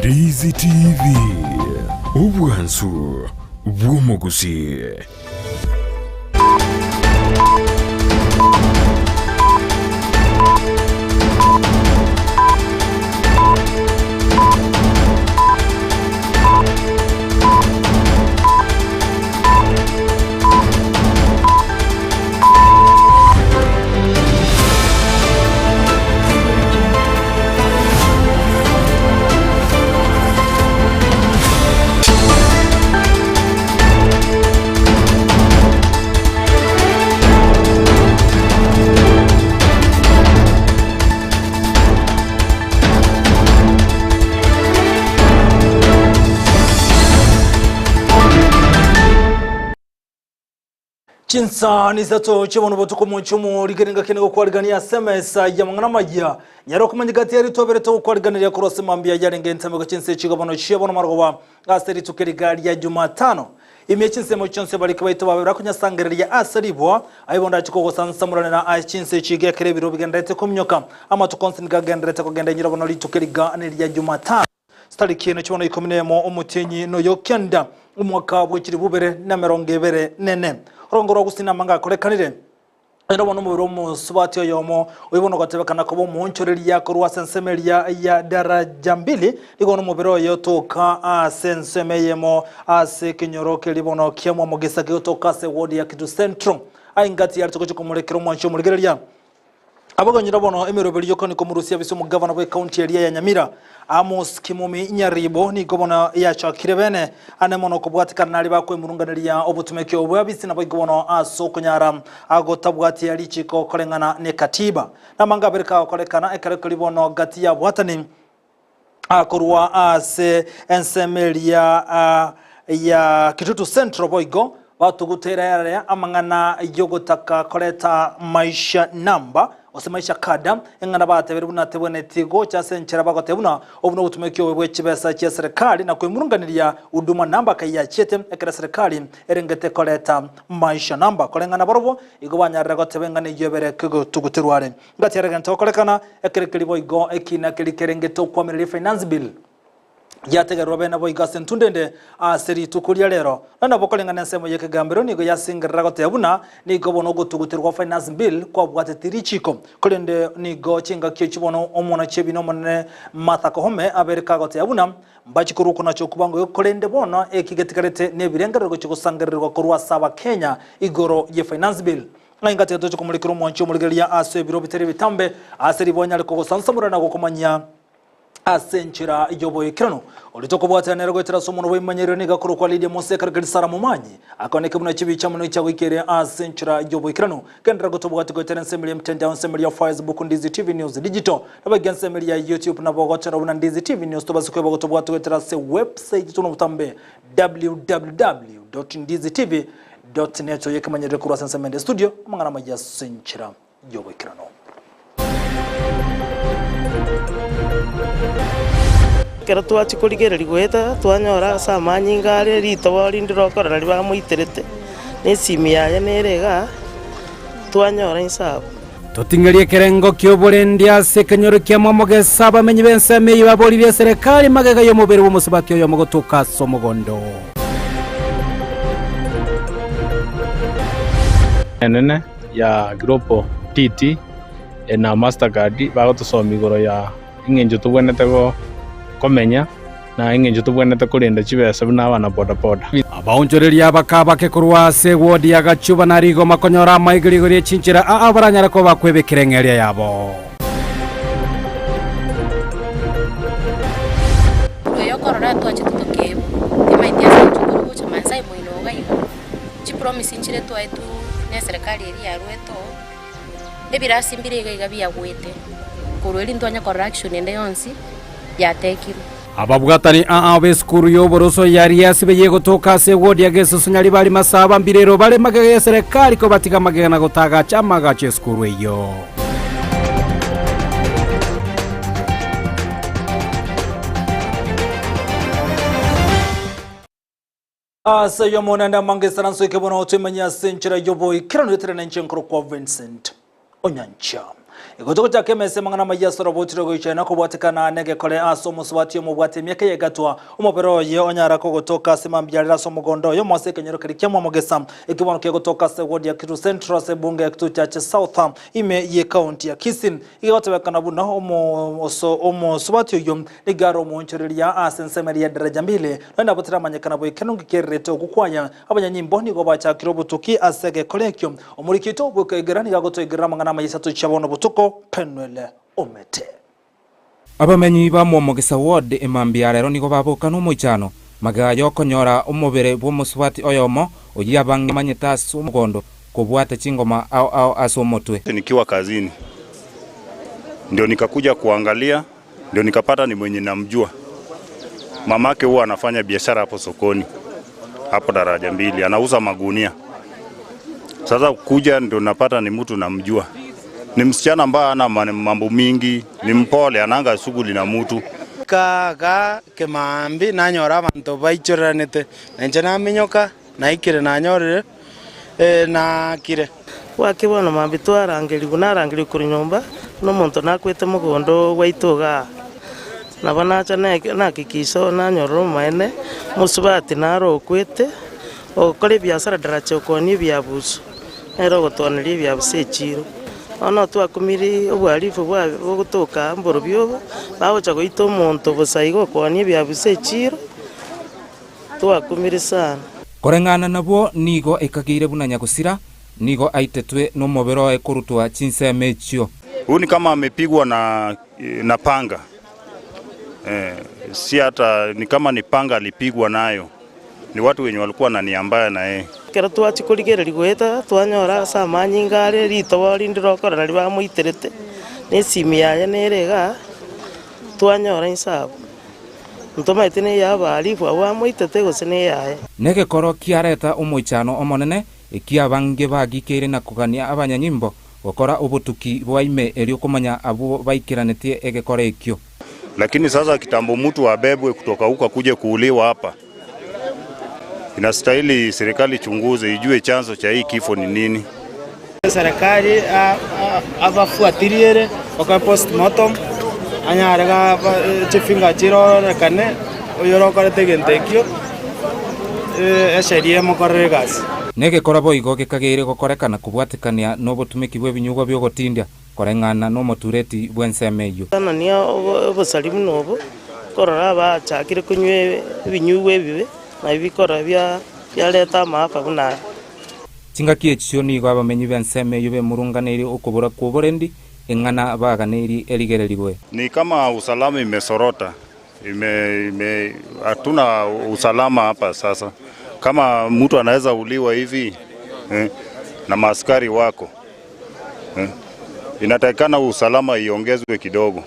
Ndizi TV ubwansu bw'umuguzi. Chinsa ni zato chibono botuko munchumu ligeninga kenego kwaligania SMS ya mangana majya nyaro kumanyigati yari tobere to kwaligania kurose mambia yarenge ntamego chinse chigobono chibono margoba aseri tukerigali ya Jumatano ime chinse mo chinse bali kabaito babera kunyasangerera asaribwa ayibonda chiko sansamurana na chinse chige kerebiro bigendete kumnyoka ama tukonsinga gendete kugenda nyirabono litukerigali ya Jumatano stali kino chibono ikominemo umutenyi no yokenda umwaka bwikiri bubere na merongevere nene rongoro gusina manga korekanire ero bono mubiro musubati yomo uyibono gatebekana ko bo munchoreria ko rwa sensemeria ya daraja mbili ligono mubiro yotoka sensemeyemo ase kinyoroke libono kiemo mogesa yotoka se wodi ya Kitu Central aingati yari tuko kumulekero mwancho muligereria abaganyira bono emiroberi yoko ni komurusia biso mu governor we county area ya Nyamira Amos Kimumi Nyaribo ni gobona ya Chakirebene ane mono kubwatikana nali bakwe murunganiria obutumeke obwabisi na bogono asokonyara agotabwati yali chiko kolengana ne katiba namanga bereka kolekana ekareko libono gati ya bwatani akorwa ase ensemelia ya Kitutu Central boigo watu gutera ya amangana yogotaka koleta maisha namba osemaisha kada engana batebera bunatebone tigo cyasenchera bagotebuna obuno butumekyo bwekibesa cya serikali na kwimurunganiria uduma namba kayachete ekera serikali erengete koleta maisha namba kolengana borobo igobanyarira gotebengana iyobere kigo tugutirware ngati erengente kolekana ekerekelibo igo ekina kelikerengete kwamerera finance bill yategerwa bena boiga sentundende aseri tukulia lero nana bokolengana nsemo yeke gambero nigo yasingerera gotebuna nigo bono gutugutirwa finance bill kwa bwatitiri chiko kolende nigo chinga kichibono omona chebino monne Martha Koome abereka gotebuna mbachikuru kuna chokubango yokolende bono ekigetikarete nebirengerero chikusangererwa korwa saba Kenya igoro ye finance bill ngati to kumulikiro mwancho muligeria ase biro biteri bitambe aseri bonya liko sansamura na gukomanya asenchira yobo ikirano olitoko bwatanera gwetera somono wimanyero niga kuru kwa Lydia Moseka galisara mumanyi akoneke buna chibi chamuno cha wikere asenchira yobo ikirano kendra gotobwati gwetera nsembeli mtenda nsembeli ya Facebook Ndizi TV News Digital nabagense nsembeli ya YouTube na bogotera buna Ndizi TV News tobasukwe bogotobwati gwetera se website tuno butambe www.ndizitv.net yekemanyere kuru asensemende studio mangana majya senchira yobo ikirano kera twachikurigerera gweta twanyora samanyingare rito rindorokora riba muiterete nesimi yaye nerega twanyora insabo totingerie kerengo kyoborendia sekenyoro kyamamogesa bamenyi benseme yibaborire serikali magega yo mubere bomusubakyo yo mogotuka somogondo enene ya grupo TT na Mastercard bagotusoma igoro ya ingenjo tubwenete go komenya na ingenjo tubwenete kurinda chibesa bina abana boda boda abaunjoreria bakabake kurwase wodi ya Gachuba na Rigo makonyora maigirigori chinchira abaranyara ko bakwebekerengeria yabo yo korora twachitutoke timaitia sanchukuru cha mansai muinoga igo chipromise nchire twaitu ne serikali eri ya rweto ebirasi mbirega igabia gwete kurweli ntwanya correction ende yonsi yatekiru ababwatani abeskuru yoboroso yari yasibe yego toka se wodi ya Gesusu nyali bali masaba mbirero bale magega ya serikali ko batika magega na gotaga chama gache skuru iyo Sayo monanda mangesana nsoike bono otemanya senchira yobo ikirano yetere na nchenkro kwa Vincent Onyancha igotoko cha kemese mangana mayasoro botiro goichena ko bwatekana nege kole aso muswati mu bwate mieke yegatwa umobero ye onyara ko gotoka semambyalira so mugondo yo mose kenyero kirikyamo mogesa ikibono ke gotoka se ward ya Kitu Central se bunge ya Kitu cha South ime ye county ya Kisin igotebekana buna omo swati yo ligaro mu nchiriria asensemeri ya daraja mbili nenda botira manyekana bo ikenungi kerete okukwanya abanyanyimbo ni go bacha kirobutuki asege kolekyo omurikito bwekegerani gagoto igira mangana mayisatu chabono butuko Penwele Omete. Abamenyi ba Mogesa ward emambia rero nigo baboka no moichano magayo konyora umubere bw'omuswati oyomo oyabange manyeta sumugondo kubwate chingoma au asomotwe. Nikiwa kazini ndio nikakuja kuangalia, ndio nikapata ni mwenye namjua. Mamake huwa anafanya biashara hapo sokoni hapo daraja mbili, anauza magunia. Sasa kuja ndio napata ni mtu namjua. Ni msichana ambaye ana mambo mingi, ni mpole, ananga shughuli na mtu. Ka kemambi nanyora abantu baichoranete nanjana minyoka naikire nanyorire na kire wakibona mambi twarangeli gunarangeli kuri nyumba no muntu nakwete mugondo waitoga nabanacha nakikiso nanyoro maene musubati naro kwete okole biashara daracho koni byabuso ero gotwaniri byabusechiro ono twakumiri obwarifu bwa gutoka mboro byobo bawocha goito omonto bosaigo koni byabusechiro twakumiri sana korengana nabo nigo ekagire bunanya gusira nigo aitetwe no mobero ekurutwa chinsemechio. Huyu ni kama amepigwa na panga. Si hata ni kama ni panga alipigwa nayo. Ni watu wenye walikuwa na nia mbaya na yeye. Kera twachikuligera ligweta twanyora samanyi ngare rito lindirokora nali bamuiterete nesimi yaye nerega twanyora insabo ntomaite ne yabali bwa bamuitete gosene yaye nege koro kiareta omoichano omonene ekiabange bagikere na kugania abanyanyimbo gukora ubutuki bwaime eri kumanya abo baikiranetie egekore ekyo. Lakini sasa kitambo mtu abebwe kutoka huko kuje kuuliwa hapa, inastahili serikali chunguze ijue chanzo cha hii kifo ni nini. Serikali abafuatiliere kwa postmortem anyarega chifinga chiro rekane oyoro tegentekyo esheria mokoregas nege korabo igo gekagere gokorekana kubwatikania no butumiki bwe binyugo byo gotindia korengana no motureti bwensemeyo sana niya obosalimu nobo korora ba chakire kunywe binyugo bibe na bikora bya leta mafa buna chingaki echiyo nigo abamenyi bensemeyo be murunganeri okubura kuborendi engana baganeri eligererigwe. Ni kama usalama imesorota. Hatuna usalama hapa sasa. Kama mtu anaweza uliwa hivi na maaskari wako inatakikana usalama iongezwe kidogo.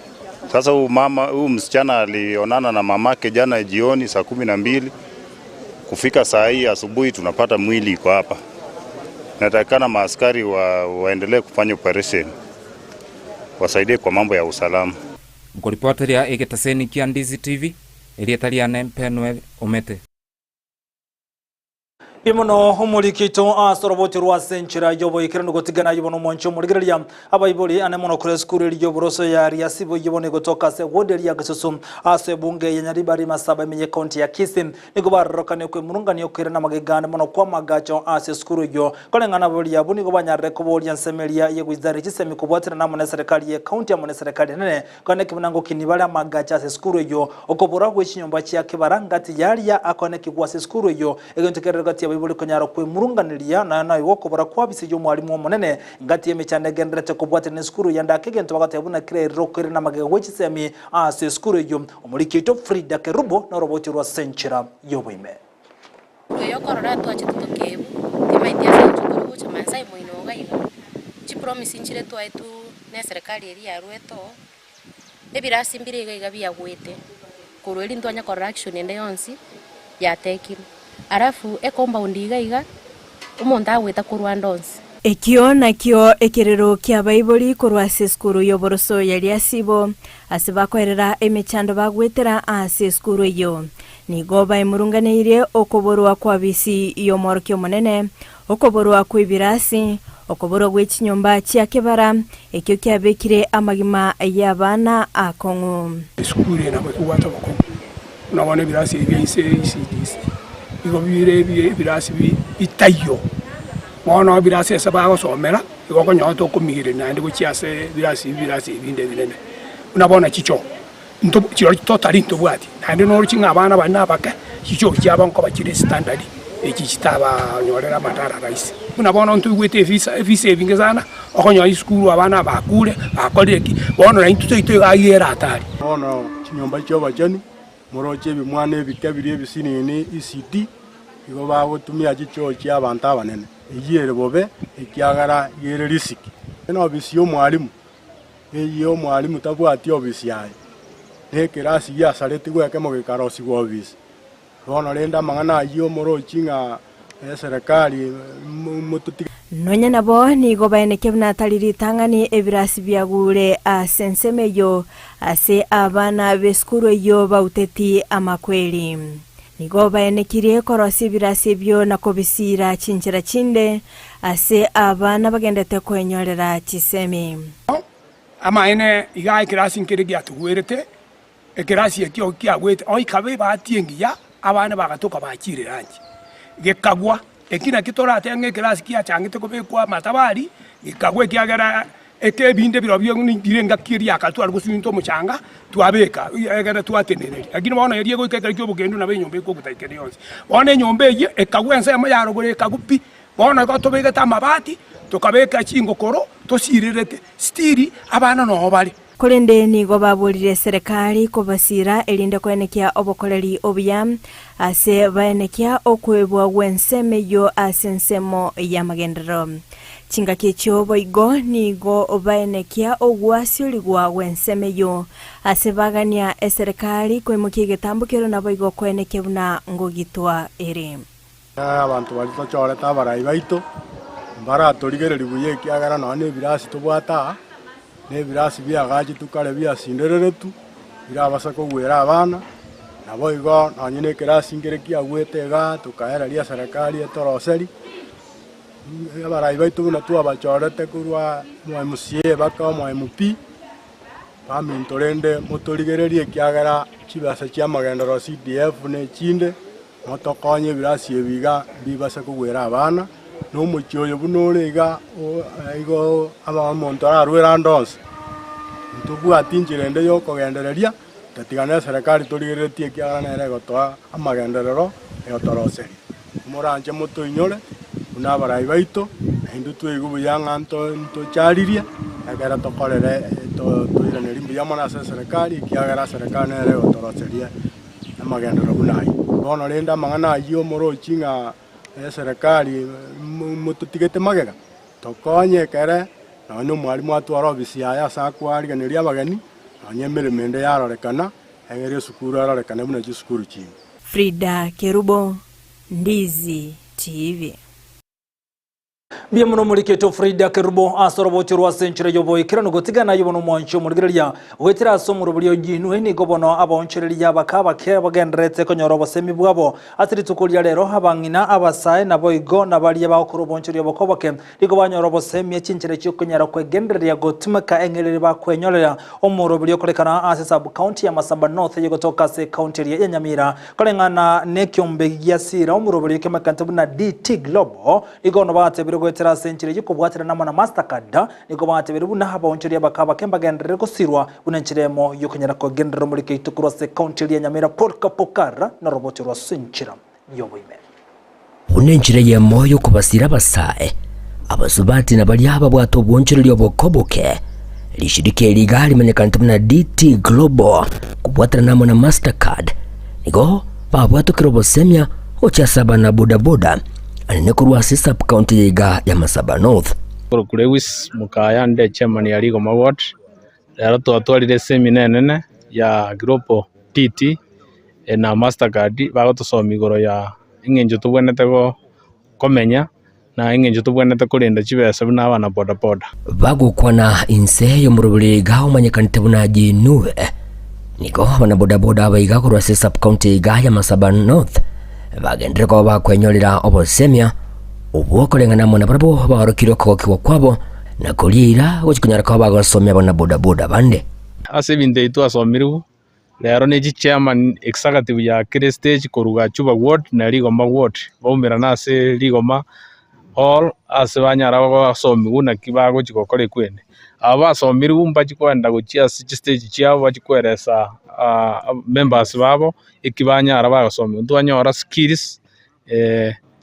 Sasa huyu msichana alionana na mamake jana jioni saa 12, kufika saa hii asubuhi tunapata mwili iko hapa. Inatakikana maaskari waendelee kufanya operation, wasaidie kwa mambo ya usalama. Mkoripoteria egetaseni kia Ndizi TV elietaliane Penwele Omete. Bimono humurikito asoroboti rwa senchira yobo ikirano gotigana yibono moncho murigeria abayiboli anemono kure skuru ryo boroso ya riasibo yibone gotoka se woderi ya gasusum ase bunge ya nyaribari masaba menye county ya Kisin nigo barokane kwe murungani okira na magegane mono kwa magacho ase skuru yo kolengana boli ya buni go banyare ko boli ansemeria ye gwizari kisemi kubwatira na mone serikali ya county ya mone serikali nene kone kibunango kinibala magacha ase skuru yo okobora gwe chinyomba chia kibarangati yali ya akone kigwa ase skuru yo egontekereragati ya bibuli konyaro kwe murunganiria na iwoko bara kwabise yo mwalimu omonene ngati yemechane genderete kubwate ne skuru yandake gento bagati yabuna kire rokere na magego chisemi ase skuru yo omurikito Frida Kerubo na roboti rwa senchira yoboime yo korora twache tutokebu timaitia sa chukuru cha mansai muino gaiga chi promise nchire twaitu ne serikali eri ya rweto ebirasi mbire gaiga bya gwete kurweli ntwanya correction ende yonsi ya tekiro arafu compound igaiga umuntu agweta kurwa ndonsi ekio nakio ekirero kia baibuli kurwa seskuru yoboroso yali asibo asibakorera emechando bagwetera ase skuru yo nigo bayimurunganirie okoborwa kwa bisi yo morokyo monene okoborwa kwibirasi okoboro gwechinyomba chia kebara ekyo kyabekire amagima y'abana akong'u skuli na kuwata bako unabona birasi ECDC igo birasi bitayo mwana birasi esaba gusomera igo konyoto kumire nandi guchiase birasi ibinde binene unabona chicho nto chiro totally nto bwati nandi no ruchinga abana bana baka chicho cyaba nko bakire standard eki kitaba nyorera matara raisi unabona ntu gwete visa bingezana okonyo iskulu abana bakule akoleki bono na intu tito agera atari ono kinyomba cyo bajani moroche bimwana ebikabiri ebisinini ECD igo bagutumia chicho cy'abantu abanene iyere bobe ekiagara yere risiki eno bisio mwalimu eyo mwalimu tabwati obisi yaye ne kirasi ya sareti gweke mo gikarosi gwa obisi bono lenda mangana iyo morochinga serikali mututi nonya nabo nigo baeneke bnataliri tangani ebirasi byagure asensemeyo ase abana beskuru yo bauteti amakweli nigo baenekire korosi birasi byo nakobisira chinchira chinde ase abana bagendete kwenyorera chisemi ama ene iga kirasi nkirigi atugwerete ekirasi ekyo kyagwete oikabe batiengiya abana bagatoka bakire rangi gekagwa ekina kitorate nge kirasi kya changite kubekwa matabari gikagwe kyagera ekebinde biro byo nirenga kiri akatwara gusinto muchanga twabeka egera twatenere agina bona yari yego ikeka cyo bugendo na benyombe ko gutaikene yonse bona nyombe ye ekagwense amayaro gore kagupi bona ko tobeka tamabati tukabeka chingokoro tosirerete stiri abana no bali Kolende nigo baburire serikali kubasira elinde kwenekia obokoleri obuya ase baenekia okwebwa wensemeyo asensemo ya magendero chinga kechyo boigo nigo baenekia ogwasiuligwa wensemeyo ase bagania serikali kwemukie getambukiro na boigo kwenekia buna ngogitwa ere abantu balitochoreta barai baito mbara torigereri buye kiagara none birasi tobwata ne birasi byagaje tukale byasindereretu birabasa ko gwera abana nabo igo nanyine kirasi ngere kiagwetega tukaera lia serikali etoroseri abarai baitu na tu abachorete kurwa mwa MCA baka mwa MP pamintorende motorigererie kiagara kibasa kya magendero CDF ne chinde motokonye birasi ebiga bibasa ko gwera abana no mucyoyo bunolega igo aba montora rwera ndonse ntubu atinjirende yo kogendereria tatigana serikali torigeretie kiagara nere gotoa amagenderero egotoroseri moranje moto inyore una barai baito hindu tuigu yanga nto chariria agara tokorere to ire rimbu yamana serikali kiagara serikali nere gotoroseria amagendero bunai bono lenda mangana yo moro chinga serikali mututigete magega tokonye kere no mwalimu atwara obisi aya sakwariganiria abageni anyemere mende yarorekana egere sukuru yarorekana buna sukuru chini Frida Kerubo Ndizi TV Bia muno muliketo Frida Kerubo asorobochirwa senchire yoboye kirano gotigana yobono mwancho murigereria wetira somuro bulyo jinu heni gobono abonchereria bakaba ke bagendrete konyoro bosemi bwabo atiri tukulia lero abangina abasaye nabo igo nabali bakuru bonchereria bakobake ligo banyoro bosemi chinchire cyokonyara kwegendereria gotumaka engerere bakwenyorera omuro bulyo kolekana ase sub county ya Masaba North yegotoka se county ya Nyamira kolengana nekyombe yasira omuro bulyo kemakantabu na DT Global ligo no batebire gwetera senchire yikobwatira namana Mastercard niko batebire buna habonchereria bakaba kembagendere gusirwa bunenchiremo yokonyara kogendera muri keitukuru se county ya Nyamira polka pokara na roboti rwa senchira yoboime unenchire ye moyo kubasira basae abasubati na bali haba bwato bwonchereria bokoboke lishirike ligali manekanta na DT Global kubwatira namana Mastercard niko babwato kirobo semya ocha saba na bodaboda anene kurwa sub county yiga ya Masaba North Lewis Mukaya nde chairman ya Ligo Maward lero twatwarire seminar nene ya grupo TT na Mastercard bagotosoma igoro ya ingenjo tubwenete go komenya na ingenjo tubwenete kurinda chibesa buna abana boda boda bagukwana inse yo murubuli gaho manyekanite buna jinuwe niko abana boda boda abayiga kurwa sub county yiga ya Masaba North bagendere ko bakwenyorera obosemya obwokoreng'ana mona barabo bagarokirwe kogokigwa kwabo na kuria gochikunyara kwa bagosomya bana bodaboda bande ase ebinto ebi twasomiriwe rero niki chairman executive ya kire stage koruga Chuba ward na Rigoma ward baumira nase Rigoma all ase banyara basomiwe naki bagochigokore kwene aba basomiriwe mbachikwenda gochia stage chiabo bachikweresa members babo ikibanyara bagosomiwe twanyora skills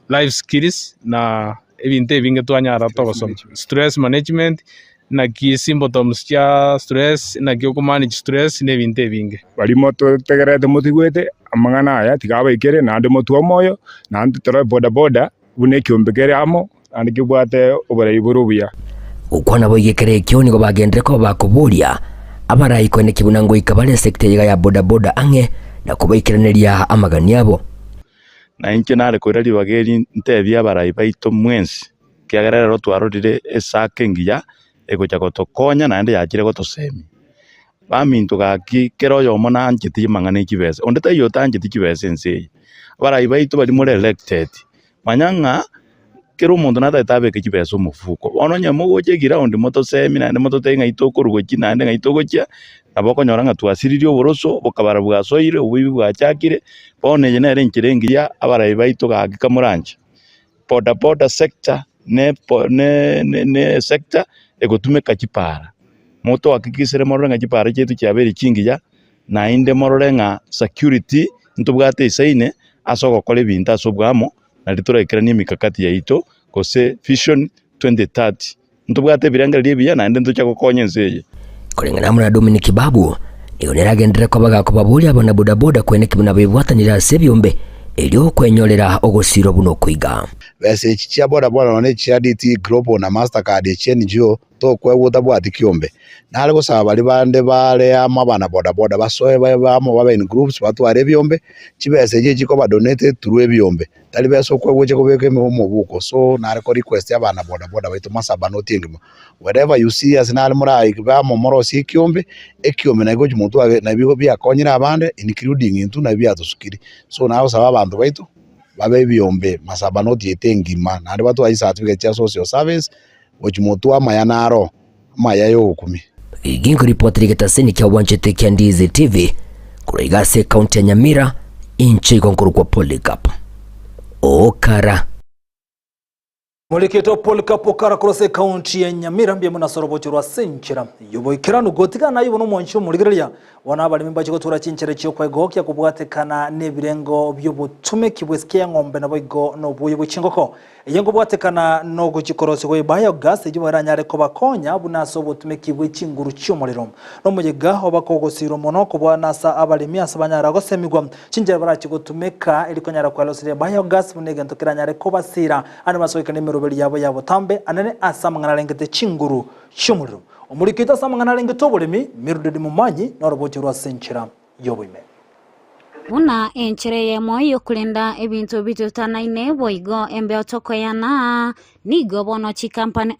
life skills na ebinto ebinge twanyara togosoma stress management na ki symptoms ya stress na ki manage stress ne ebinto ebinge barimo tutegerete mutigwete amang'ana aya tigabaikere nande mutua moyo nande toro boda bune kyombekere amo andi kibwate oborai burubuya ukwana boigekere kyo nigo bagendere ko bakuburia abarai kwene kibuna ngo ikabale sector ya boda ange na kubaikiraneria amagani abo na inche nare koirari bageri ntebia abarai baito mwensi kiagerero twarorire esake ngiya egocha gotokonya naende yakire gotosemi baminto gaki kero yomo nanchiti mang'ana ekibese onde tayo tanchiti kibese ense abarai baito bali more elected manyang'a kero omonto natatabeke kibese omufuko bono nyamo gochegira onde motosemi naende mototenga itokorugochi naende ng'aitogochia nabo okonyora ng'a twasiririe oboroso bokabara bwasoire obuibi bwachakire bono eye nere enchera engiya abarai baito gaki kamoranche boda sector ne sector egotumeka chipara moto hakikisire morore ng'a chipara chetu chiabere chingiya nainde morore ng'a security ntobwate isaine ase ogokora ebinto ase obwamo nari toraikera emikakati yaito gose vision 2030 ntobwate ebirengereria ebiya naende ntocha gokonya ense eye kulingana na Dominic Babu nigo neragendera ko bagakobaburia abana bodaboda kwene kibuna bibwatanira ase byombe elio kwenyorera ogosiro buno kuiga bese chia boda none chia DT Global na Mastercard chenjo to kwewuta bwati kiombe nale gusaba bali bande bale amabana boda basoye bamo baba in groups batware byombe chibese je chiko ba donate through ebyombe tali beso kwewuje kubeke mu buko so nale ko request abana boda baito masaba no tingima wherever you see as nale murai bamo moro si kiombe ekiombe na goji muntu na bigo bya konyira abande including into na bya tusukiri so nawo saba abantu baito babe byombe masaba no tiete ngima nale batu ai certificate ya social service Ojimotu amayanaro amayayo 10 igingo report rigetaseni kya wanchete kya Ndizi TV kuregase county ya Nyamira inchi konkuru kwa Polycarp Okara Muliketo Polycarp Okara kurose county ya Nyamira mbye munasorobochirwa senchera yoboikirano gotigana yibono moncho muligereria wana bali mimba chiko tura chinchere cyo kwegokya kubwatekana nebirengo by'obutume kibwesike ngombe na boigo no buye buchingoko yengo bwatekana no guchikorose go biogas ejibara ko bakonya bunaso butume kibwe chinguru cy'umuriro no muyega obakogosiro mono kubwanasa abalimi asabanyara gosemigwa chinjera bara chigutumeka elikonyara kwa losire biogas bunege ntokiranyare ko basira ane masoika nemerobeli yabo tambe anene asamangana lengete chinguru cy'umuriro omurikita samangana lengete obolimi mirudedi mumanyi no robochirwa senchera yoboime Buna enchere moyo kulinda ebintu bitutanaine boigo embe otokoyana nigo bono chikampani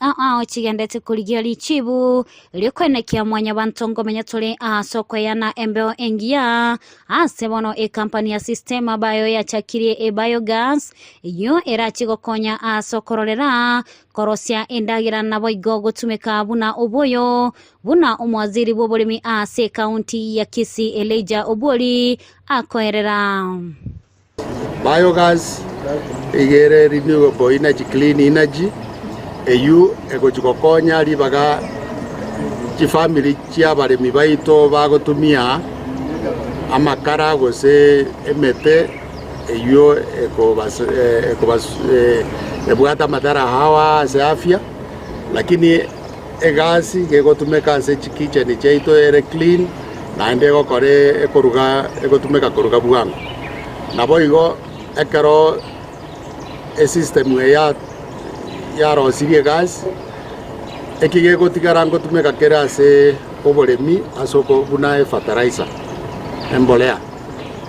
chigendete kuligeli chibu likonekia mwanya bantongo menyatole sokoyana embeo engia ase bono kampani ya sistema bayo ya chakirie biogas yo era chigokonya sokorolera korosia endagira na boigo gutumeka buna oboyo buna omwaziri bobolimi ase county ya Kisii Elijah Oboli akoerera biogas igere renewable energy clean energy eyu egochikokonya libaga chifamily chia baremi baito bagotumia amakara gose emete eyu ebwata madhara hawa za afya lakini egasi gegotumeka se kitchen cheito ere clean naende gokore ekoruga egotumeka koruga bwangu nabo igo ekero system ya rosirie gas ekige gotigara ngotumeka kera se oboremi asoko buna fertilizer embolea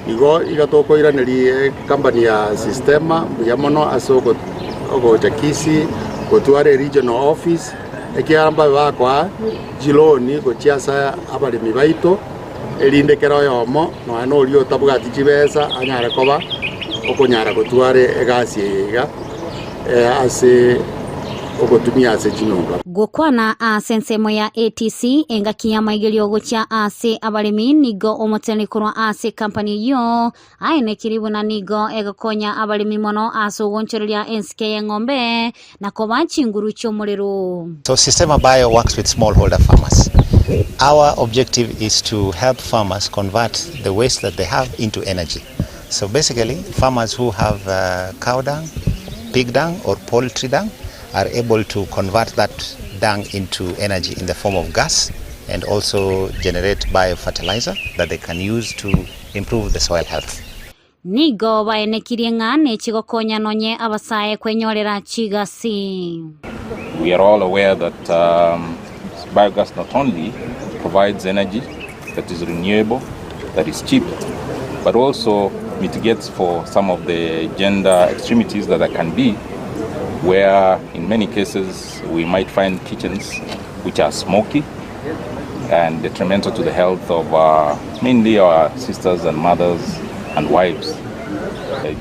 igo igatoko iraneri company ya sistema ya mono asoko ogocha Kisii gotware regional office ekiamba bakwa jiloni gochiasa abalimi baito elinde kero yomo no ano lio tabugati chibesa anyare koba okonyara gotware egasi iga ase ogotumia ase chinyomba gukwana ase nsemo ya ATC engakia maigelio gocha ase abalimi nigo omoteni kurwa ase company yo aine kiribuna nigo egakonya abalimi mono ase ugonchereria enske ya ng'ombe na koba chinguru chomuliro. So Systema Bio works with smallholder farmers. Our objective is to help farmers convert the waste that they have into energy. So basically farmers who have cow dung, pig dung or poultry dung are able to convert that dung into energy in the form of gas and also generate biofertilizer that they can use to improve the soil health. Nigo baenekirie ng'ane chigokonya nonye abasae kwenyorera chigasi. We are all aware that biogas not only provides energy that is renewable, that is cheap, but also mitigates for some of the gender extremities that there can be, where in many cases we might find kitchens which are smoky and detrimental to the health of mainly our sisters and mothers and wives.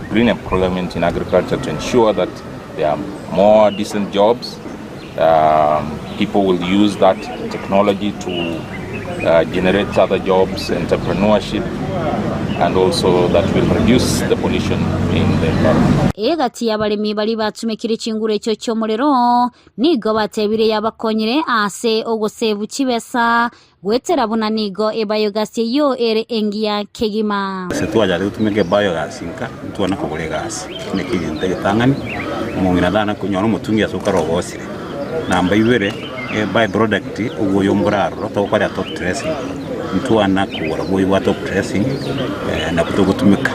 Green employment in agriculture to ensure that there are more decent jobs. People will use that technology to generate other jobs, entrepreneurship, and also that will reduce the pollution in the environment. Egati abalimi bali batumikira chinguru echo chomulero nigo batebire yabakonyire ase ogosevu chibesa gwetera buna nigo ebiogas yo ere engia kegima. Setwaja leo tumeke biogas inka tuona kugure gas nekije ntegitangani mungina dana kunyoro mutungi asukaro gosire namba ibere byproduct ugoyomburaro to kwa top dressing ntuana kuwara boy wa top dressing na kutogutumika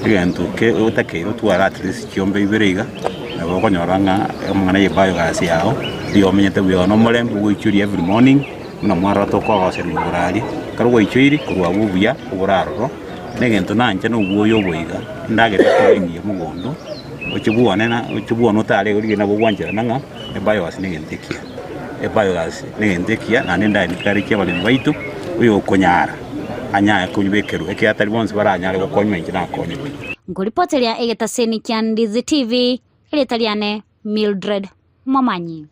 igentu ke utakero twara at least kiombe iberiga nabo konyoranga mwana ye biogas yao dio menyete byo no molembu goichuri every morning na mwara to kwa waseri ngurari karwo ichiri kurwa bubuya uburaro negento nanje no ugoyo boiga ndagere kuringiye mugondo uchibuona utale uri na bugwanjira nanga biogas negentekia biogas negentekia na nenda nikari kia bali baitu uyo konyara anya kubekeru eke atari bonse baranyare gukonywa ingina konye ngoripoteria egetaseni kya Ndizi TV Italiane Mildred Momanyi.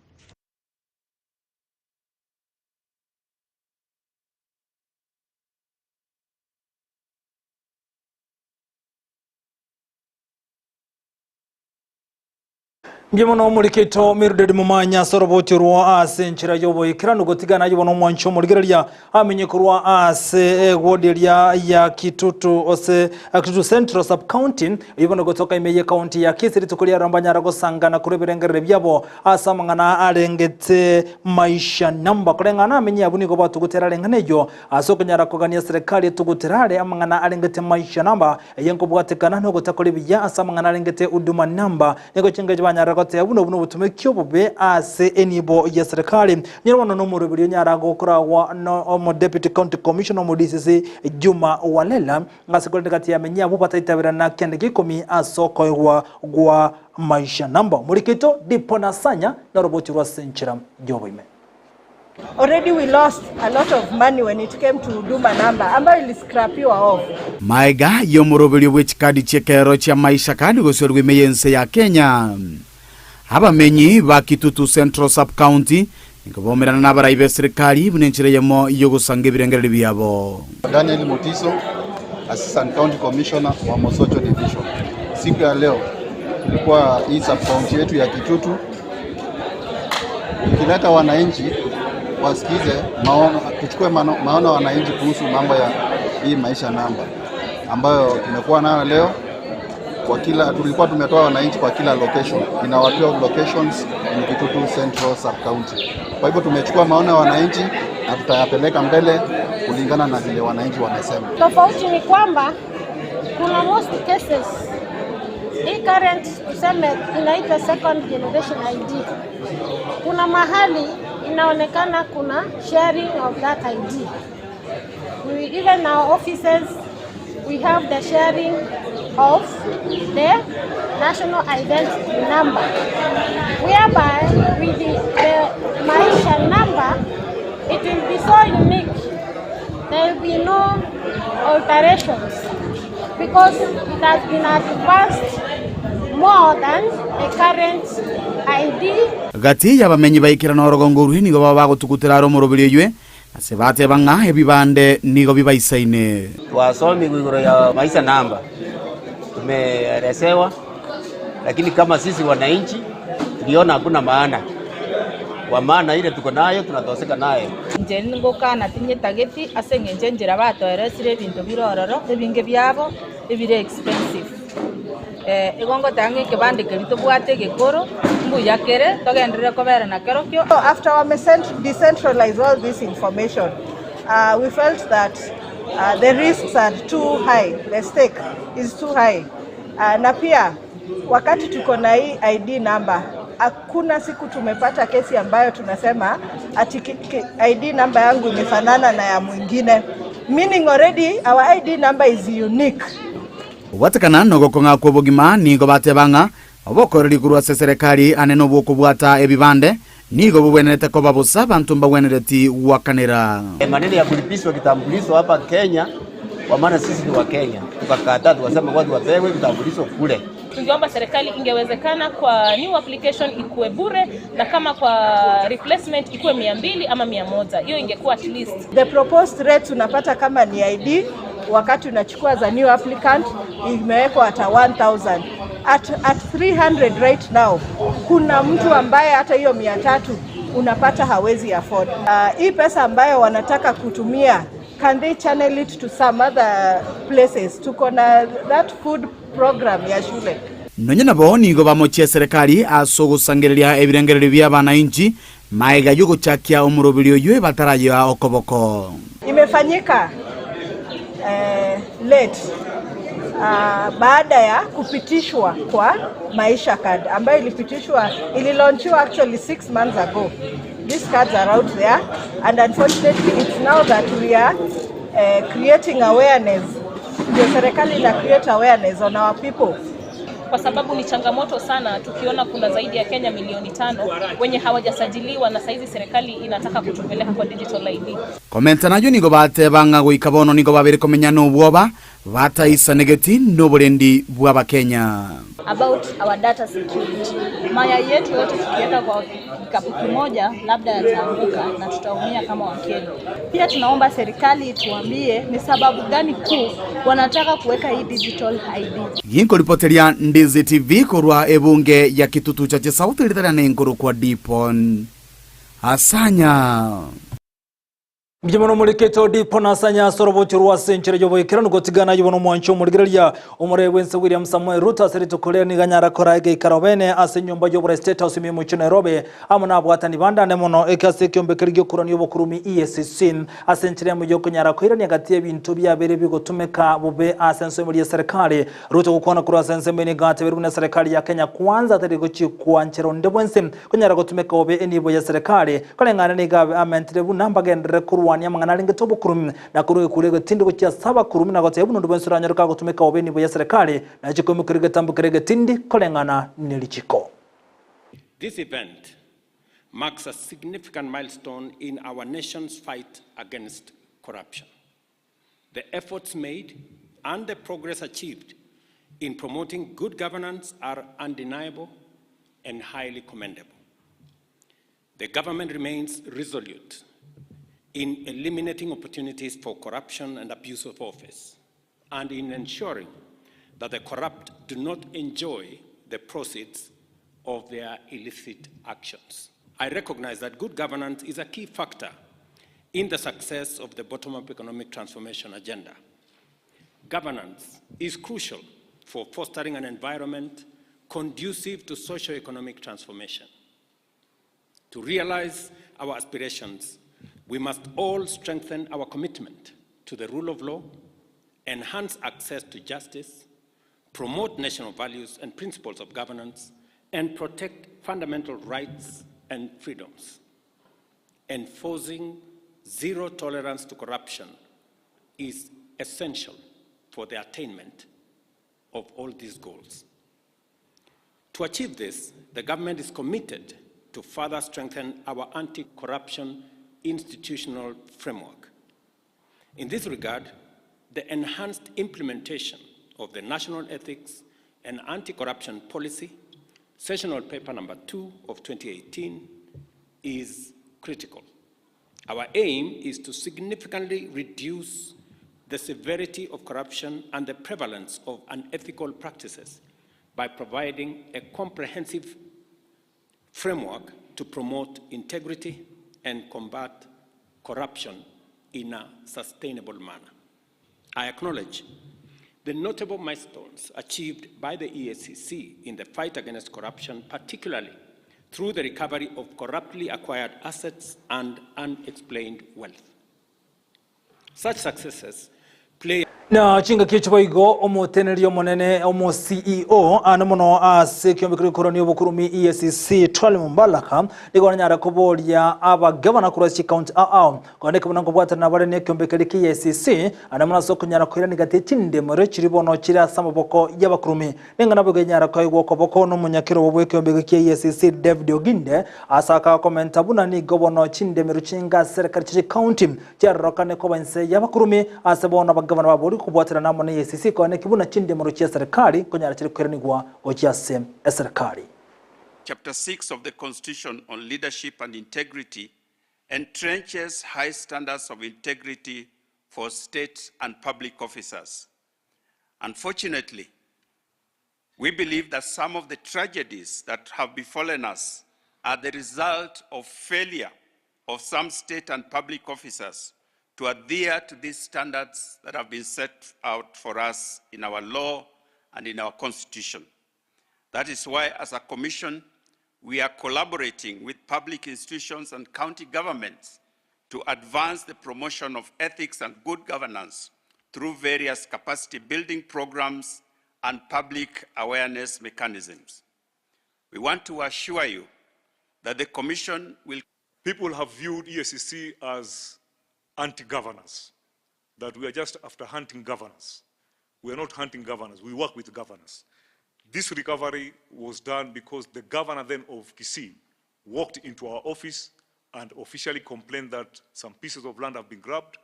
Ngemono mulikito Mildred Mumanya sorobotirwa ase nchira yobo ikirano gotigana yobono mwancho muligereria amenye kurwa ase goderia ya Kitutu ose Kitutu Central Sub County yobono gotoka imeye county ya Kisiri tukulia rambanyara gosangana kureberengere byabo asamangana arengete maisha namba kurengana amenye abuni go batugutera renganejo asokonyara kogania serikali tuguterare amangana arengete maisha namba yenko bwatekana no gotakole bijya asamangana arengete huduma namba nego chengeje banyara gote abuno butume kyobobe ase enibo ya serikali nyirwana no murubiri nyarago kurawa no deputy county commissioner mu DCC Juma Walela ngasekolde kati yamenya abupata itabira na kende gikomi asoko gwa maisha namba mulikito dipona sanya na roboti rwa senchira joboime. Already we lost a lot of money when it came to huduma number ambayo iliscrapiwa off. Maiga yomurubiri wechikadi chekero cha maisha kadi gosorwe meyense ya Kenya. Abamenyi ba Kitutu Central Sub County ngobomerana n'abaraibe serikali bunenchire yemo iyo gusanga ibirengere byabo. Daniel Mutiso, Assistant County Commissioner wa Mosocho Division. Siku ya leo tulikuwa hii sub county yetu ya Kitutu ikileta wananchi wasikize maono, tuchukue maono wananchi kuhusu mambo ya hii maisha namba ambayo tumekuwa nayo leo. Kwa kila tulikuwa tumetoa wananchi kwa kila location, ina 12 locations in Kitutu Central Sub County. Kwa hivyo tumechukua maono ya wananchi na tutayapeleka mbele kulingana na vile wananchi wamesema. Tofauti ni kwamba kuna most cases hii current tuseme inaitwa second generation ID. Kuna mahali inaonekana kuna sharing of that ID. Even our offices we have the sharing of the national identity number, whereby with the maisha number it will be so unique. There will be no alterations because it has been advanced more than a current ID. Gati ya bamenyi baikira na orogongo ruhi nigo baba gutugutira ro murobiri ywe ase bate banga ebibande nigo bibaisaine wasomi gwigoro ya maisha namba tumeelezewa, lakini kama sisi wananchi tuliona hakuna maana, kwa maana ile tuko nayo tunatoseka nayo. Nje ngoka natinye tageti ase ngenje njira batoeresire bintu birororo ebinge byabo ebire expensive. Egongo tange kebande kerito bwate gekoro mbuya kere togendere kobera na kerokyo. After we decentralize all this information, we felt that the risks are too high, the stake is too high. Na pia wakati tuko na hii ID number, hakuna siku tumepata kesi ambayo tunasema ati ID number yangu imefanana na ya mwingine, meaning already our ID number is unique. Watakana nogo konga kwa bogima nigo bate banga obokoreri kurwa serikali aneno bwo kubwata ebibande nigo bwenete ko babusa bantu mbwenereti wakanira. Maneno ya kulipishwa kitambulisho hapa Kenya, kwa maana sisi ni wa Kenya, tukakataa tukasema watu wapewe kitambulisho kule. Tungeomba serikali ingewezekana kwa new application ikuwe bure, na kama kwa replacement ikuwe 200 ama 100. Hiyo ingekuwa at least. The proposed rate unapata kama ni ID, wakati unachukua za new applicant imewekwa hata 1000 at 300 right now. Kuna mtu ambaye hata hiyo 300 unapata hawezi afford. Hii pesa ambayo wanataka kutumia, can they channel it to some other places? Tuko na that food program ya shule. Nonye nabo nigo bamochie serikali asogusangereria ebirengereri bya bananchi maiga yugo chakia umurobirio ywe batarayo okoboko. Imefanyika late baada ya kupitishwa kwa Maisha Card ambayo ililaunchiwa actually 6 months ago. These cards are out there, and unfortunately it's now that we are creating awareness. The serikali ina create awareness on our people. Kwa sababu ni changamoto sana tukiona kuna zaidi ya Kenya milioni 5 wenye hawajasajiliwa, na saizi serikali inataka kutupeleka kwa digital ID. Komenta nayo nigo bate banga goikabono nigo babere komenya no bwoba bata isa negeti no burendi bwa Kenya. About our data security. Maya yetu yote tukiweka kwa kikapu kimoja labda yataanguka na tutaumia kama Wakenya. Pia tunaomba serikali tuambie ni sababu gani kuu wanataka kuweka hii digital ID. Yinko ripoteria Ndizi TV korwa ebunge ya Kitutu cha South litara na ngoro kwa Dipon Asanya. Mjimano muliketo Dipon Asanya soroboti ruwa senchire jobo ikirano gotigana yibono mwancho muligerelia umure wense William Samuel Ruto aserito kole ni ganyara korage ikarobene asenyomba jobo state house mi mu Nairobi amuna bwatani banda nemono ekase kyombe kirigyo kurani yobo kurumi EACC asenchire mu joko nyara koira ni gati ebintu byabere bigotumeka bube asenso muri serikali Ruto gukona kuri asenso mbene gati bere na serikali ya Kenya kwanza tari guchikwa nchero ndebwense kunyara gotumeka obe enibo ya serikali kole ngana ni gabe amentire bunamba gendere kurwani amangana linge tobo kurumi na kuruge kurege tindi gocha saba kurumi na gotebu ndo bensura nyaruka gotumeka obe enibo ya serikali na chikomi kurege tambu kurege tindi kole ngana nilichiko. This event marks a significant milestone in our nation's fight against corruption. The efforts made and the progress achieved in promoting good governance are undeniable and highly commendable. The government remains resolute in eliminating opportunities for corruption and abuse of office, and in ensuring that the corrupt do not enjoy the proceeds of their illicit actions. I recognize that good governance is a key factor in the success of the bottom-up economic transformation agenda. Governance is crucial for fostering an environment conducive to socio-economic transformation. To realize our aspirations, we must all strengthen our commitment to the rule of law, enhance access to justice, promote national values and principles of governance, and protect fundamental rights and freedoms. Enforcing zero tolerance to corruption is essential for the attainment of all these goals. To achieve this, the government is committed to further strengthen our anti-corruption institutional framework. In this regard, the enhanced implementation of the National Ethics and Anti-Corruption Policy, Sessional Paper number 2 of 2018, is critical. Our aim is to significantly reduce the severity of corruption and the prevalence of unethical practices by providing a comprehensive framework to promote integrity and combat corruption in a sustainable manner. I acknowledge the notable milestones achieved by the EACC in the fight against corruption, particularly through the recovery of corruptly acquired assets and unexplained wealth. Such successes play na chinga kichwaigo omutenerio monene omo CEO anamono ase kyombekero koroni obukurumi EACC Twale Mumbalaka nigonyara kuboria aba governor kurasi county koneka bunango bwata na bare ne kyombekero ki EACC anamona sokunyara kwira nigate tinde more chiribono kira samaboko y'abakurumi ningana buganyara kwaigo koboko no munyakiro bobwe kyombekero ki EACC David Oginde asaka komenta buna ni gobono chinde meruchinga serikali chi county cyarokane ko banse y'abakurumi asebona abagavana babori kubwatira namo na EACC kone kibuna chinde mu rukia serikali konyara kiri kweranigwa okyase serikali. Chapter 6 of the Constitution on Leadership and Integrity entrenches high standards of integrity for state and public officers. Unfortunately, we believe that some of the tragedies that have befallen us are the result of failure of some state and public officers to adhere to these standards that have been set out for us in our law and in our constitution. That is why, as a commission, we are collaborating with public institutions and county governments to advance the promotion of ethics and good governance through various capacity building programs and public awareness mechanisms. We want to assure you that the commission will... People have viewed EACC as anti-governance, that we are just after hunting governors. We are not hunting governors, we work with governors. This recovery was done because the governor then of Kisii walked into our office and officially complained that some pieces of land have been grabbed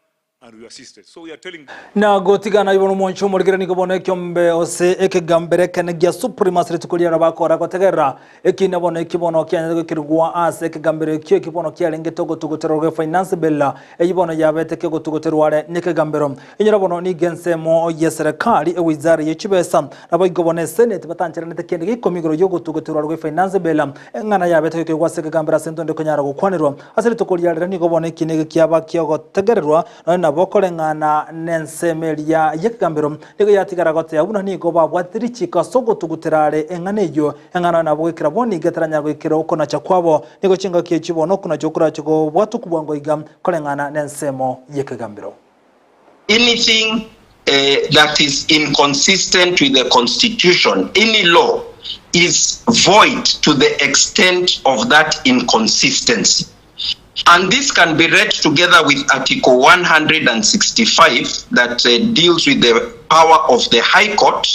and we assisted. So we are telling... Na gotigana ibono moncho morigera ni gobone kyombe ose ekegambere kenegya supremacy tukulia rabakora gotegera ekinabone ekibono kyanyego kirugwa ase ekegambere kyo ekibono kyalenge togo tugotero finance bill eyibono yabete kego tugoterware nekegambero inyirabono ni gensemo yeserikali ewizara yechibesa nabo igobone senate batanchira netekende gikomigoro yogo tugoterware finance bill ngana yabete kego sekegambera sento ndekonyara gukwanirwa asere tukulia ni gobone kinege kyaba kyogo tegererwa na bokolengana nensemeria yekambero nigo yatigara gote abuna ni goba bwatirichi kasogo tuguterare enganeyo engana na bwekira boni getaranya gwekira ukona chakwabo nigo chinga kichibono kuna chokura chiko bwatu kubwango igam kolengana nensemo yekagambero. Anything that is inconsistent with the constitution, any law is void to the extent of that inconsistency. And this can be read together with Article 165 that deals with the power of the High Court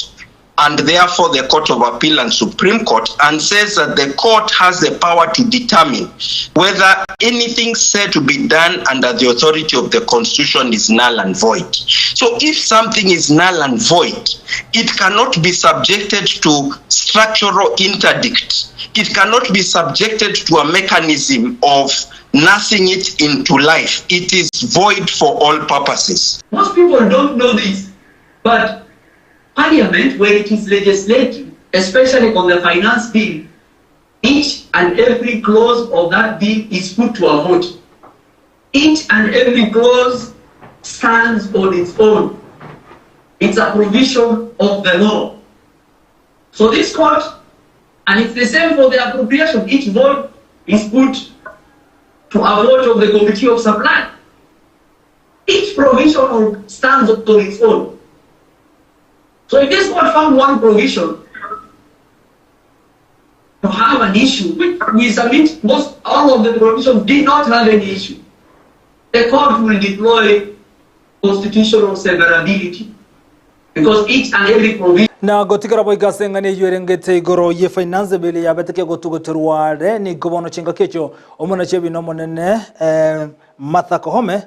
and therefore the Court of Appeal and Supreme Court, and says that the court has the power to determine whether anything said to be done under the authority of the Constitution is null and void. So if something is null and void, it cannot be subjected to structural interdict. It cannot be subjected to a mechanism of nursing it into life. It is void for all purposes. Most people don't know this, but Parliament, where it is legislating, especially on the finance bill, each and every clause of that bill is put to a vote. Each and every clause stands on its own. It's a provision of the law. So this court, and it's the same for the appropriation, each vote is put to a vote of the Committee of Supply. Each provision stands on its own. So if this court found one provision to have an issue, we submit all of the provisions did not have any issue. The court will deploy constitutional severability because each and every provision na gotigara boiga ngani ywerengete igoro ye finance bill ya beteke gotugoterware ni gobono chinga kecho omona chebi no monene Martha Koome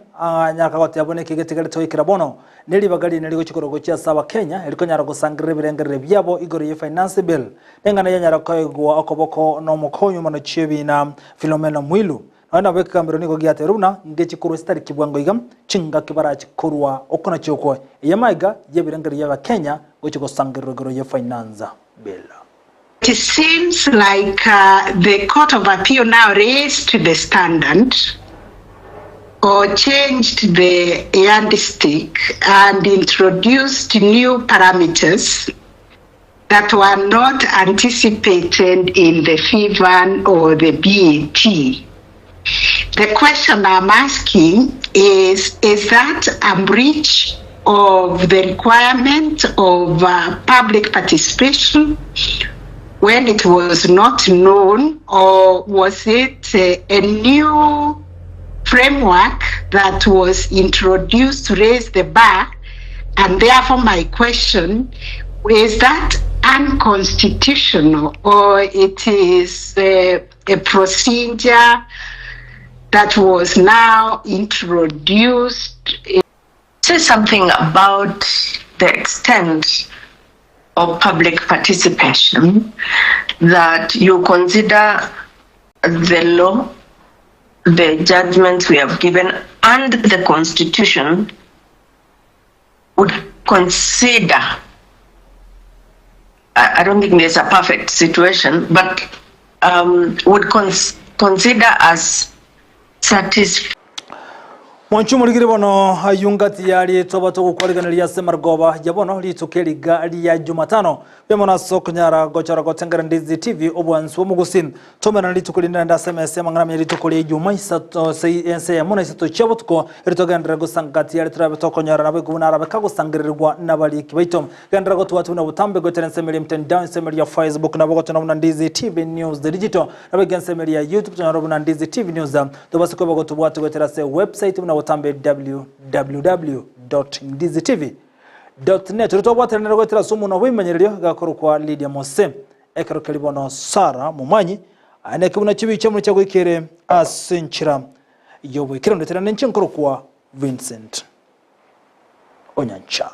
nyaka gotyaboneke getigare toikira bono neri bagari neri gochikoro gochia saba Kenya eliko nyara gosangire birengere byabo igoro ye finance bill engana nyara koigwa okoboko no mokonyo mono chebi na Philomena Mwilu ana beka kameroni go giate runa ngechikoro stari kibwango igam chinga kibara chikorwa okona choko yamaiga ye birengere ya Kenya gochiko sangire igoro ye finance bill. It seems like the Court of Appeal now raised the standard or changed the yardstick and introduced new parameters that were not anticipated in the FIVAN or the BET. The question I'm asking is that a breach of the requirement of public participation when it was not known, or was it a new framework that was introduced to raise the bar? And therefore my question is that unconstitutional, or it is a procedure that was now introduced? Say something about the extent of public participation that you consider the law, the judgments we have given, and the Constitution would consider. I don't think there's a perfect situation, but would consider as satisfactory. Mwanchumurigire bono ayungati yali tobato kukwaliganira semargoba yabono litukeli gali ya Jumatano bemona sokonyara gochara gotengera Ndizi TV obwansu mugusin tomera litukulinda nda SMS mangana litukuli Juma isato sense ya mona isato chabotko ritogandra gosangati yali trabe tokonyara nabe gubunara bakago sangirirwa nabali kibaitom gandra gotu watu na butambe goterense meli mtandao semeli ya Facebook na bogoto na Ndizi TV News the digital nabe gensemeli ya YouTube tunaro na Ndizi TV News dobasiko bogotu watu goterase website na utambe www.ndizitv.net rutobwate nero tera sumu no wimenyererio gakuru kwa Lydia Mose ekero kalibono Sara Mumanyi anekibuna chibiche mu cyago ikere asenchira yobo ikero ndetera nencyenkuru kwa Vincent Onyancha.